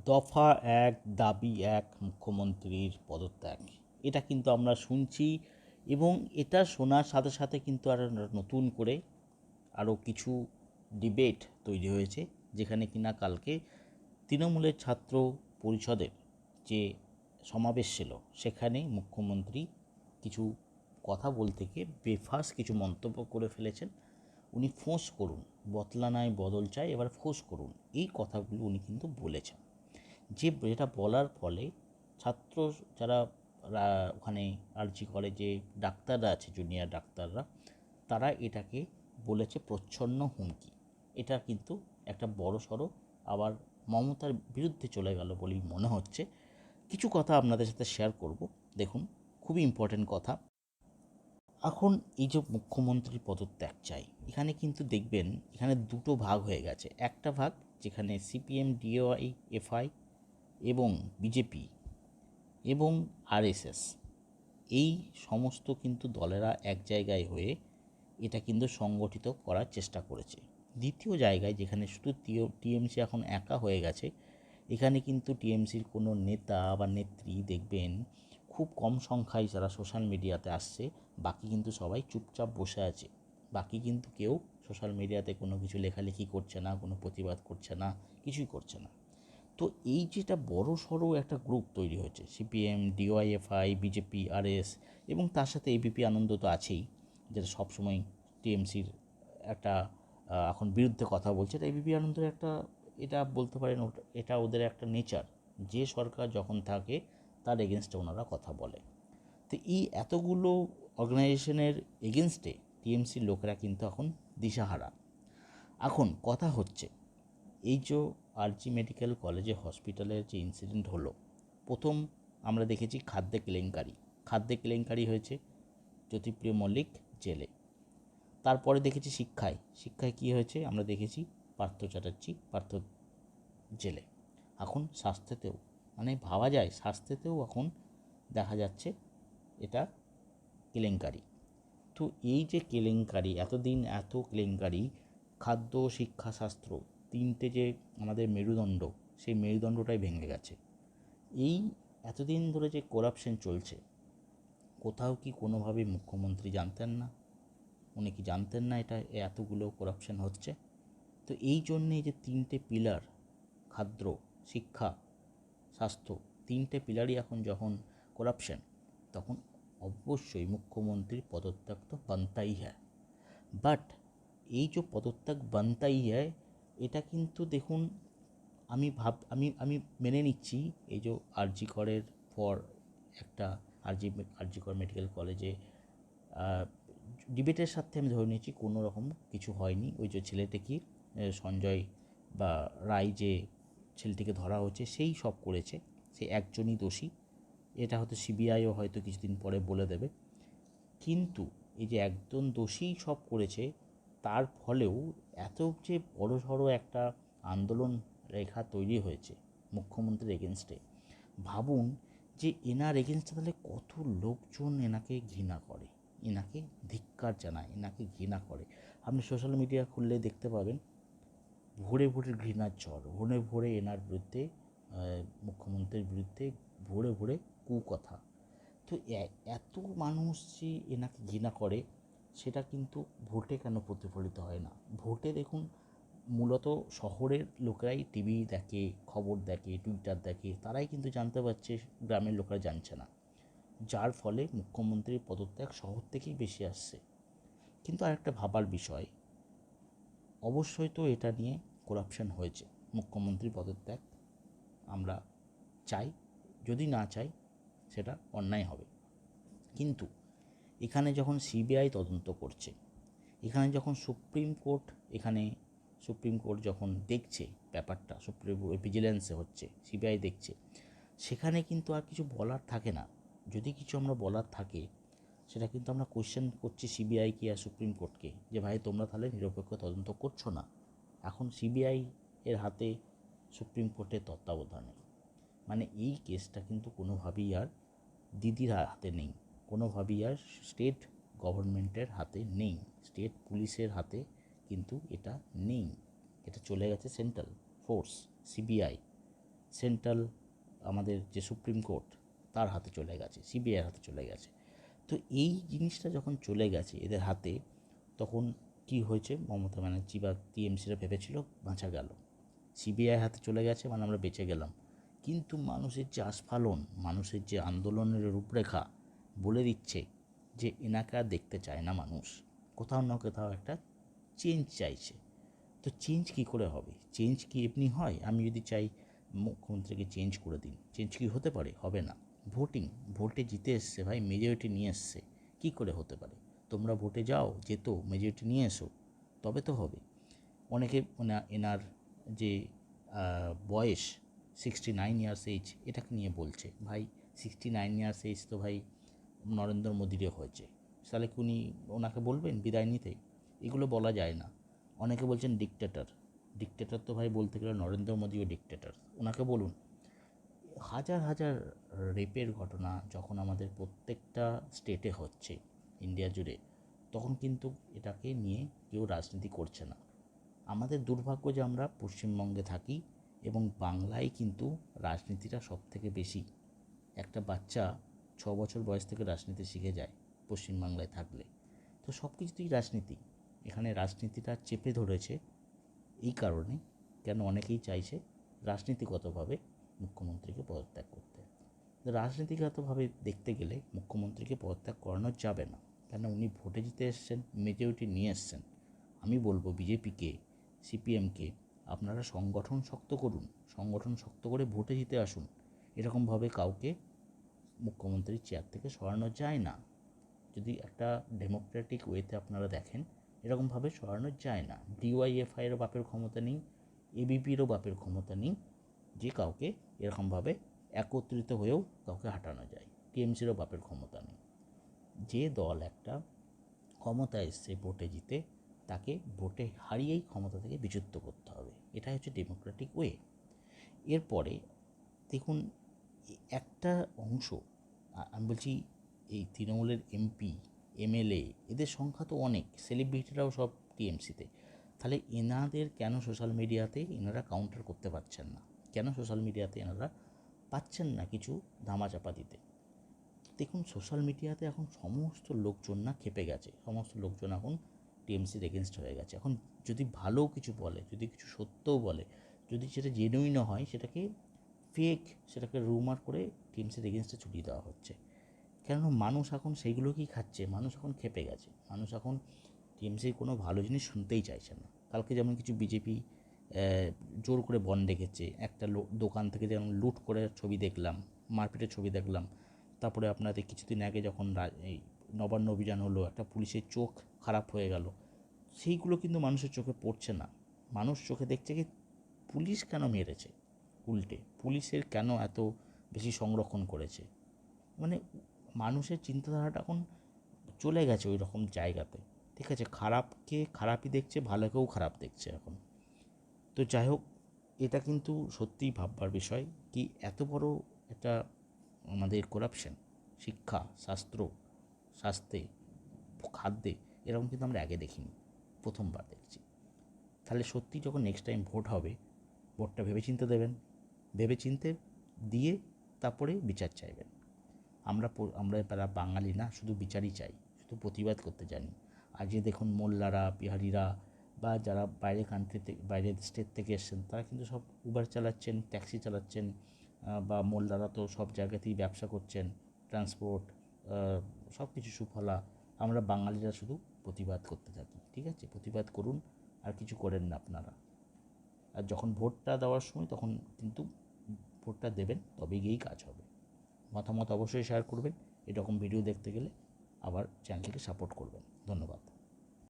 দফা এক, দাবি এক, মুখ্যমন্ত্রীর পদত্যাগ। এটা কিন্তু আমরা শুনছি এবং এটা শোনার সাথে সাথে কিন্তু আর নতুন করে আরও কিছু ডিবেট তৈরি হয়েছে, যেখানে কিনা কালকে তৃণমূলের ছাত্র পরিষদের যে সমাবেশ ছিল সেখানে মুখ্যমন্ত্রী কিছু কথা বলতে গিয়ে বেফাঁস কিছু মন্তব্য করে ফেলেছেন। উনি ফোঁস করুন, বদলা নয় বদল চাই, এবার ফোঁস করুন, এই কথাগুলো উনি কিন্তু বলেছেন। যেটা বলার ফলে ছাত্র যারা ওখানে আর্জি করে, যে ডাক্তাররা আছে, জুনিয়র ডাক্তাররা, তারা এটাকে বলেছে প্রচ্ছন্ন হুমকি। এটা কিন্তু একটা বড় সড়ো আবার মমতার বিরুদ্ধে চলে গেল বলেই মনে হচ্ছে। কিছু কথা আপনাদের সাথে শেয়ার করব। দেখুন, খুবই ইম্পর্টেন্ট কথা। এখন এই যে মুখ্যমন্ত্রীর পদত্যাগ চাই, এখানে কিন্তু দেখবেন এখানে দুটো ভাগ হয়ে গেছে। একটা ভাগ যেখানে সিপিএম, ডিওয়াই, এফআই এবং বিজেপি এবং আরএসএস, এই সমস্ত কিন্তু দলেরা এক জায়গায় হয়ে এটা কিন্তু সংগঠিত করার চেষ্টা করেছে। দ্বিতীয় জায়গায় যেখানে শুধু টিএমসি এখন একা হয়ে গেছে, এখানে কিন্তু টিএমসির কোনো নেতা বা নেত্রী দেখবেন খুব কম সংখ্যায় যারা সোশ্যাল মিডিয়াতে আসছে, বাকি কিন্তু সবাই চুপচাপ বসে আছে। বাকি কিন্তু কেউ সোশ্যাল মিডিয়াতে কোনো কিছু লেখালেখি করছে না, কোনো প্রতিবাদ করছে না, কিছুই করছে না। তো এই যেটা বড় সড়ো একটা গ্রুপ তৈরি হয়েছে, সিপিএম, ডিওয়াইএফআই, বিজেপি, আরএস এবং তার সাথে এবিপি আনন্দ তো আছেই, যেটা সবসময় টিএমসির একটা এখন বিরুদ্ধে কথা বলছে। এটা এবিপি আনন্দের একটা, এটা বলতে পারেন এটা ওদের একটা নেচার, যে সরকার যখন থাকে তার এগেনস্টে ওনারা কথা বলে। তো এই এতগুলো অর্গানাইজেশনের এগেনস্টে টিএমসির লোকেরা কিন্তু এখন দিশাহারা। এখন কথা হচ্ছে, এই যে আরজি মেডিকেল কলেজে হসপিটালের যে ইনসিডেন্ট হলো, প্রথম আমরা দেখেছি খাদ্যে কেলেঙ্কারি হয়েছে, জ্যোতিপ্রিয় মল্লিক জেলে। তারপরে দেখেছি শিক্ষায় কী হয়েছে আমরা দেখেছি, পার্থ জেলে। এখন স্বাস্থ্যতেও, মানে ভাবা যায় স্বাস্থ্যতেও এখন দেখা যাচ্ছে এটা কেলেঙ্কারি। তো এই যে কেলেঙ্কারি, এতদিন এত কেলেঙ্কারি, খাদ্য, শিক্ষা, স্বাস্থ্য, তিনটে যে আমাদের মেরুদণ্ড, সেই মেরুদণ্ডটাই ভেঙে গেছে। এই এতদিন ধরে যে করাপশন চলছে, কোথাও কি কোনোভাবেই মুখ্যমন্ত্রী জানতেন না? উনি কি জানতেন না এটা এতগুলো করাপশন হচ্ছে? তো এই জন্যে যে তিনটে পিলার, খাদ্য, শিক্ষা, স্বাস্থ্য, তিনটে পিলারই এখন যখন করাপশন, তখন অবশ্যই মুখ্যমন্ত্রীর পদত্যাগ তো বানতাই হ্যায়। বাট এই যে পদত্যাগ বানতাই হ্যায়, এটা কিন্তু দেখুন, আমি মেনে নিচ্ছি এই যে আরজি করের পর একটা আরজি কর মেডিকেল কলেজে ডিবেটের সাথে আমি ধরে নিয়েছি কোনো রকম কিছু হয়নি। ওই যে ছেলেটি কি সঞ্জয় বা রায়, যে ছেলেটিকে ধরা হচ্ছে, সেই সব করেছে, সে একজনই দোষী। এটা হয়তো সিবিআইও হয়তো কিছুদিন পরে বলে দেবে। কিন্তু এই যে একজন দোষী সব করেছে, তার ফলেও এত যে বড়সড় একটা আন্দোলন রেখা তৈরি হয়েছে মুখ্যমন্ত্রীর এগেনস্টে, ভাবুন যে এনার এগেনস্টে তাহলে কত লোকজন এনাকে ঘৃণা করে, এনাকে ধিক্কার জানায়, এনাকে ঘৃণা করে। আপনি সোশ্যাল মিডিয়া খুললে দেখতে পাবেন ভরে ভরে ঘৃণার ঝড়, ভরে ভরে এনার বিরুদ্ধে, মুখ্যমন্ত্রীর বিরুদ্ধে ভরে ভরে কুকথা। তো এত মানুষ যে এনাকে ঘৃণা করে, সেটা কিন্তু ভোটে কেন প্রতিফলিত হয় না? ভোটে দেখুন, মূলত শহরের লোকেরাই টিভি দেখে, খবর দেখে, টুইটার দেখে, তারাই কিন্তু জানতে পারছে, গ্রামের লোকেরা জানছে না, যার ফলে মুখ্যমন্ত্রীর পদত্যাগ শহর থেকেই বেশি আসছে। কিন্তু আরেকটা ভাবার বিষয়, অবশ্যই তো এটা নিয়ে করাপশন হয়েছে। মুখ্যমন্ত্রী পদত্যাগ আমরা চাই, যদি না চাই সেটা অন্যায় হবে। কিন্তু এখানে যখন সিবিআই তদন্ত করছে, এখানে যখন সুপ্রিম কোর্ট যখন দেখছে ব্যাপারটা, সুপ্রিম ভিজিলেন্সে হচ্ছে, সিবিআই দেখছে, সেখানে কিন্তু আর কিছু বলার থাকে না। যদি কিছু আমরা বলার থাকে, সেটা কিন্তু আমরা কোয়েশ্চেন করছি সিবিআইকে আর সুপ্রিম কোর্টকে, যে ভাই তোমরা তাহলে নিরপেক্ষ তদন্ত করছো না। এখন সিবিআই এর হাতে সুপ্রিম কোর্টের তত্ত্বাবধানে, মানে এই কেসটা কিন্তু কোনোভাবেই আর দিদির হাতে নেই, কোনোভাবেই আর স্টেট গভর্নমেন্টের হাতে নেই, স্টেট পুলিশের হাতে কিন্তু এটা নেই। এটা চলে গেছে সেন্ট্রাল ফোর্স, সিবিআই। সেন্ট্রাল আমাদের যে সুপ্রিম কোর্ট তার হাতে চলে গেছে, সিবিআইয়ের হাতে চলে গেছে। তো এই জিনিসটা যখন চলে গেছে এদের হাতে, তখন কি হয়েছে, মমতা ব্যানার্জি বা টিএমসিরা ভেবেছিল বাঁচা গেল, সিবিআই হাতে চলে গেছে মানে আমরা বেঁচে গেলাম। কিন্তু মানুষের যে আস্ফালন, মানুষের যে আন্দোলনের রূপরেখা বলে দিচ্ছে যে এনাকে আর দেখতে চায় না মানুষ, কোথাও না কোথাও একটা চেঞ্জ চাইছে। তো চেঞ্জ কী করে হবে? চেঞ্জ কি এমনি হয়? আমি যদি চাই মুখ্যমন্ত্রীকে চেঞ্জ করে দিন, চেঞ্জ কি হতে পারে? হবে না। ভোটে জিতে এসছে ভাই, মেজরিটি নিয়ে এসছে, কী করে হতে পারে? তোমরা ভোটে যাও, যেত, মেজরিটি নিয়ে এসো, তবে তো হবে। অনেকে এনার যে বয়স 69 ইয়ার্স এইজ, এটাকে নিয়ে বলছে, ভাই 69 ইয়ার্স এইজ তো ভাই নরেন্দ্র মোদীরও হয়েছে, তাহলে কি উনি ওনাকে বলবেন বিদায় নিতে? এগুলো বলা যায় না। অনেকে বলছেন ডিকটেটর তো ভাই বলতে গেলে নরেন্দ্র মোদীও ডিকটেটর, ওনাকে বলুন। হাজার হাজার রেপের ঘটনা যখন আমাদের প্রত্যেকটা স্টেটে হচ্ছে ইন্ডিয়া জুড়ে, তখন কিন্তু এটাকে নিয়ে কেউ রাজনীতি করছে না। আমাদের দুর্ভাগ্য যে আমরা পশ্চিমবঙ্গে থাকি এবং বাংলায় কিন্তু রাজনীতিটা সব থেকে বেশি। একটা বাচ্চা 6 বছর বয়স থেকে রাজনীতি শিখে যায় পশ্চিমবাংলায় থাকলে। তো সব কিছুতেই রাজনীতি, এখানে রাজনীতিটা চেপে ধরেছে এই কারণে, কেন অনেকেই চাইছে রাজনীতিগতভাবে মুখ্যমন্ত্রীকে পদত্যাগ করতে। রাজনীতিগতভাবে দেখতে গেলে মুখ্যমন্ত্রীকে পদত্যাগ করানো যাবে না, কেন উনি ভোটে জিতে এসছেন, মেজরিটি নিয়ে এসছেন। আমি বলবো বিজেপিকে, সিপিএমকে, আপনারা সংগঠন শক্ত করুন, সংগঠন শক্ত করে ভোটে জিতে আসুন। এরকমভাবে কাউকে মুখ্যমন্ত্রীর চেয়ার থেকে সরানো যায় না। যদি একটা ডেমোক্রেটিক ওয়েতে আপনারা দেখেন, এরকমভাবে সরানো যায় না। ডিওয়াইএফআইয়েরও বাপের ক্ষমতা নেই, এবিপিরও বাপের ক্ষমতা নেই যে কাউকে এরকমভাবে একত্রিত হয়েও কাউকে হাঁটানো যায়। টিএমসিরও বাপের ক্ষমতা নেই। যে দল একটা ক্ষমতা এসছে ভোটে জিতে, তাকে ভোটে হারিয়েই ক্ষমতা থেকে বিচ্যুত করতে হবে। এটাই হচ্ছে ডেমোক্রেটিক ওয়ে। এরপরে দেখুন, একটা অংশ, আমি বলছি এই তৃণমূলের এমপি, এমএলএ, এদের সংখ্যা তো অনেক, সেলিব্রিটিরাও সব টিএমসিতে। তাহলে এনাদের কেন সোশ্যাল মিডিয়াতে এনারা কাউন্টার করতে পারছেন না? কেন সোশ্যাল মিডিয়াতে এনারা পাচ্ছেন না কিছু ধামাচাপা দিতে? দেখুন, সোশ্যাল মিডিয়াতে এখন সমস্ত লোকজন না খেপে গেছে, সমস্ত লোকজন এখন টিএমসির এগেনস্ট হয়ে গেছে। এখন যদি ভালো কিছু বলে, যদি কিছু সত্যও বলে, যদি সেটা জেনুইনও হয়, সেটাকে ফেক, সেটাকে রুমার করে টিএমসির এগেনস্টে ছুটিয়ে দেওয়া হচ্ছে। কেননা মানুষ এখন সেইগুলোকেই খাচ্ছে, মানুষ এখন খেপে গেছে, মানুষ এখন টিএমসির কোনো ভালো জিনিস শুনতেই চাইছে না। কালকে যেমন কিছু বিজেপি জোর করে বন রেখেছে, একটা দোকান থেকে যেমন লুট করে ছবি দেখলাম, মারপিটের ছবি দেখলাম। তারপরে আপনাদের কিছুদিন আগে যখন এই নবান্ন অভিযান হলো, একটা পুলিশের চোখ খারাপ হয়ে গেল, সেইগুলো কিন্তু মানুষের চোখে পড়ছে না। মানুষ চোখে দেখছে কি পুলিশ কেন মেরেছে, উল্টে পুলিশের কেন এত বেশি সংরক্ষণ করেছে। মানে মানুষের চিন্তাধারাটা এখন চলে গেছে ওই রকম জায়গাতে। ঠিক আছে, খারাপকে খারাপই দেখছে, ভালোকেও খারাপ দেখছে এখন। তো যাই হোক, এটা কিন্তু সত্যিই ভাববার বিষয়, কি এত বড় একটা আমাদের করাপশন, শিক্ষা, স্বাস্থ্যে, খাদ্যে, এরকম কিন্তু আমরা আগে দেখিনি, প্রথমবার দেখছি। তাহলে সত্যি যখন নেক্সট টাইম ভোট হবে, ভোটটা ভেবেচিন্তে দেবেন, ভেবেচিন্তে দিয়ে তারপরে বিচার চাইবেন। আমরা তারা বাঙালি না, শুধু বিচারই চাই, শুধু প্রতিবাদ করতে জানি। আর যে দেখুন মোল্লারা, বিহারিরা বা যারা বাইরের কান্ট্রি থেকে, বাইরের স্টেট থেকে এসছেন, তারা কিন্তু সব উবার চালাচ্ছেন, ট্যাক্সি চালাচ্ছেন, বা মোল্লারা তো সব জায়গাতেই ব্যবসা করছেন, ট্রান্সপোর্ট, সব কিছু সুফলা। আমরা বাঙালিরা শুধু প্রতিবাদ করতে থাকি। ঠিক আছে, প্রতিবাদ করুন, আর কিছু করেন না আপনারা। আর যখন ভোটটা দেওয়ার সময় তখন কিন্তু ভোটটা দেবেন, তবে গিয়েই কাজ হবে। মতামত অবশ্যই শেয়ার করবেন। এরকম ভিডিও দেখতে গেলে আবার চ্যানেলটিকে সাপোর্ট করবেন। ধন্যবাদ।